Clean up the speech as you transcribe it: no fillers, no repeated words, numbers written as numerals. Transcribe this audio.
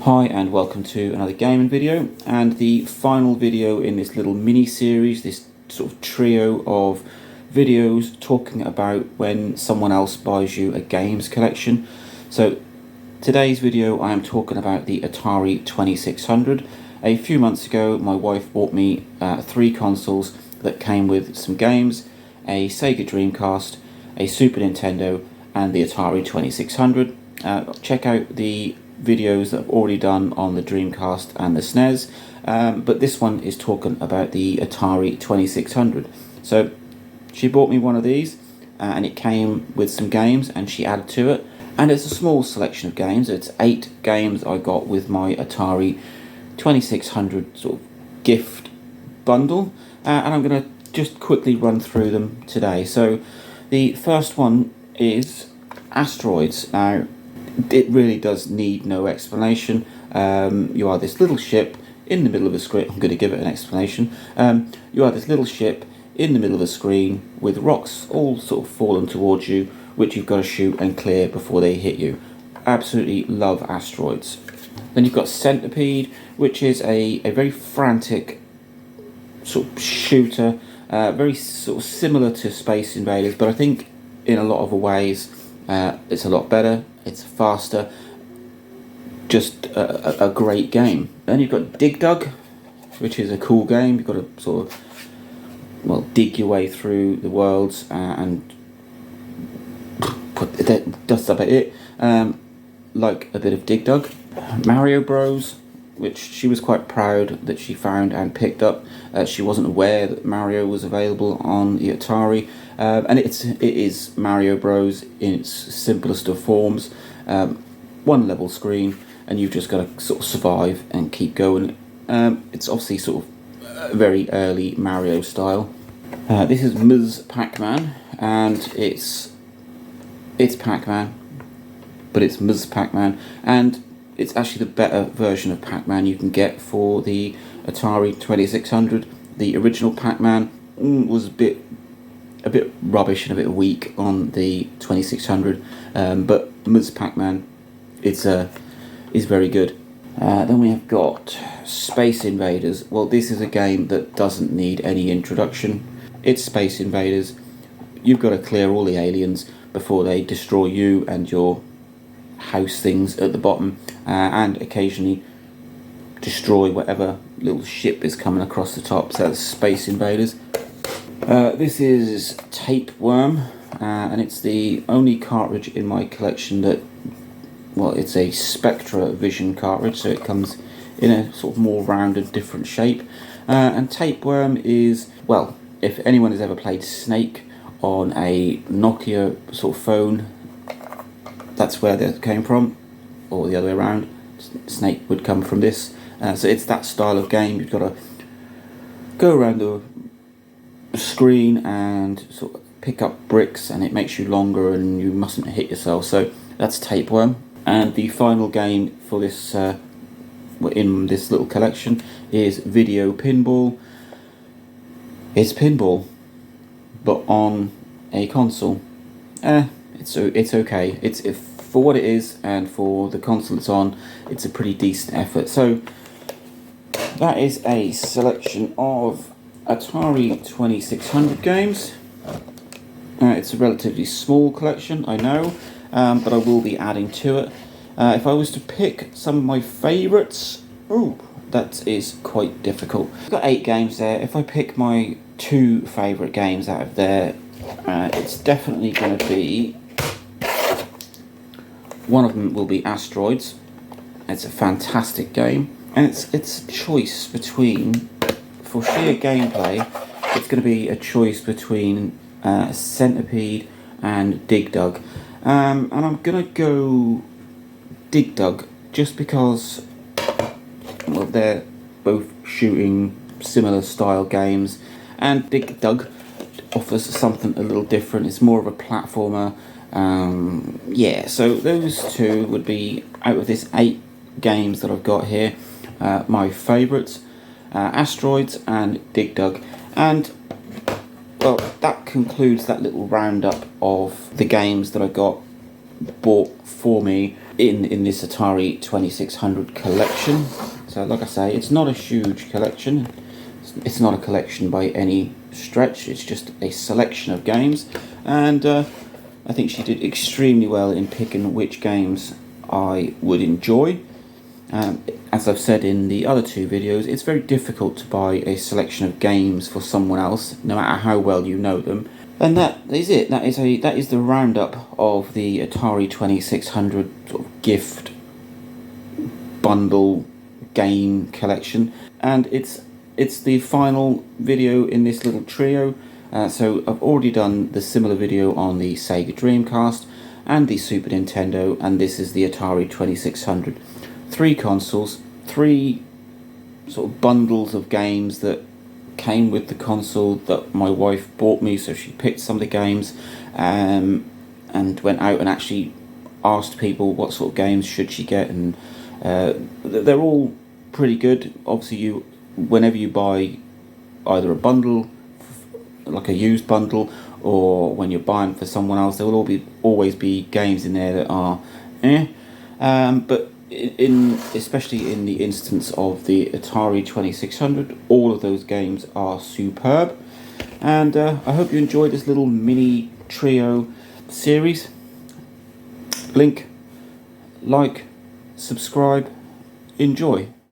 Hi and welcome to another gaming video, and the final video in this little mini series, this sort of trio of videos talking about when someone else buys you a games collection. So today's video I am talking about the Atari 2600. A few months ago my wife bought me 3 consoles that came with some games: a Sega Dreamcast, a Super Nintendo and the Atari 2600. Check out the videos that I've already done on the Dreamcast and the SNES, but this one is talking about the Atari 2600. So she bought me one of these, and it came with some games and she added to it, and it's a small selection of games. It's 8 games I got with my Atari 2600 sort of gift bundle, and I'm going to just quickly run through them today. So the first one is Asteroids. Now it really does need no explanation. You are this little ship in the middle of a screen. I'm going to give it an explanation. You are this little ship in the middle of a screen with rocks all sort of falling towards you, which you've got to shoot and clear before they hit you. Absolutely love Asteroids. Then you've got Centipede, which is a very frantic sort of shooter, very sort of similar to Space Invaders, but I think in a lot of ways it's a lot better. It's faster, just a great game. Then you've got Dig Dug, which is a cool game. You've got to sort of, dig your way through the worlds and that's about it. Like a bit of Dig Dug. Mario Bros, which she was quite proud that she found and picked up. She wasn't aware that Mario was available on the Atari, and it is Mario Bros in its simplest of forms. One level screen, and you've just got to sort of survive and keep going. It's obviously sort of very early Mario style. This is Ms. Pac-Man, and it's Pac-Man, but it's Ms. Pac-Man, and it's actually the better version of Pac-Man you can get for the Atari 2600. The original Pac-Man was a bit rubbish and a bit weak on the 2600, but Ms. Pac-Man is very good. Then we have got Space Invaders. Well, this is a game that doesn't need any introduction. It's Space Invaders. You've got to clear all the aliens before they destroy you and your house things at the bottom, and occasionally destroy whatever little ship is coming across the top. So that's Space Invaders. This is Tapeworm, and it's the only cartridge in my collection that, it's a Spectra Vision cartridge, so it comes in a sort of more rounded, different shape. And Tapeworm is, if anyone has ever played Snake on a Nokia sort of phone, that's where that came from, or the other way around. Snake would come from this. So it's that style of game. You've got to go around the screen and sort of pick up bricks, and it makes you longer and you mustn't hit yourself. So that's Tapeworm. And the final game for this in this little collection is Video Pinball. It's pinball, but on a console. It's okay. It's for what it is, and for the console it's on, it's a pretty decent effort. So that is a selection of Atari 2600 games. It's a relatively small collection, I know, but I will be adding to it. If I was to pick some of my favourites, that is quite difficult. I've got 8 games there. If I pick my 2 favourite games out of there, it's definitely going to be, one of them will be Asteroids. It's a fantastic game, and it's a choice between, for sheer gameplay, it's going to be a choice between Centipede and Dig Dug, and I'm going to go Dig Dug just because, they're both shooting similar style games, and Dig Dug offers something a little different. It's more of a platformer. So those 2 would be, out of this 8 games that I've got here, my favourites, Asteroids and Dig Dug. And that concludes that little roundup of the games that I got bought for me in this Atari 2600 collection. So like I say, it's not a huge collection. It's not a collection by any stretch. It's just a selection of games, and I think she did extremely well in picking which games I would enjoy. As I've said in the other two videos, it's very difficult to buy a selection of games for someone else, no matter how well you know them. And that is it. That is the roundup of the Atari 2600 sort of gift bundle game collection, and it's the final video in this little trio. So I've already done the similar video on the Sega Dreamcast and the Super Nintendo, and this is the Atari 2600. 3 consoles, 3 sort of bundles of games that came with the console that my wife bought me. So she picked some of the games and went out and actually asked people what sort of games should she get, and they're all pretty good. Obviously, whenever you buy either a bundle, like a used bundle, or when you're buying for someone else, there will always be games in there that are but especially in the instance of the Atari 2600, all of those games are superb. And I hope you enjoyed this little mini trio series. Like, subscribe, enjoy.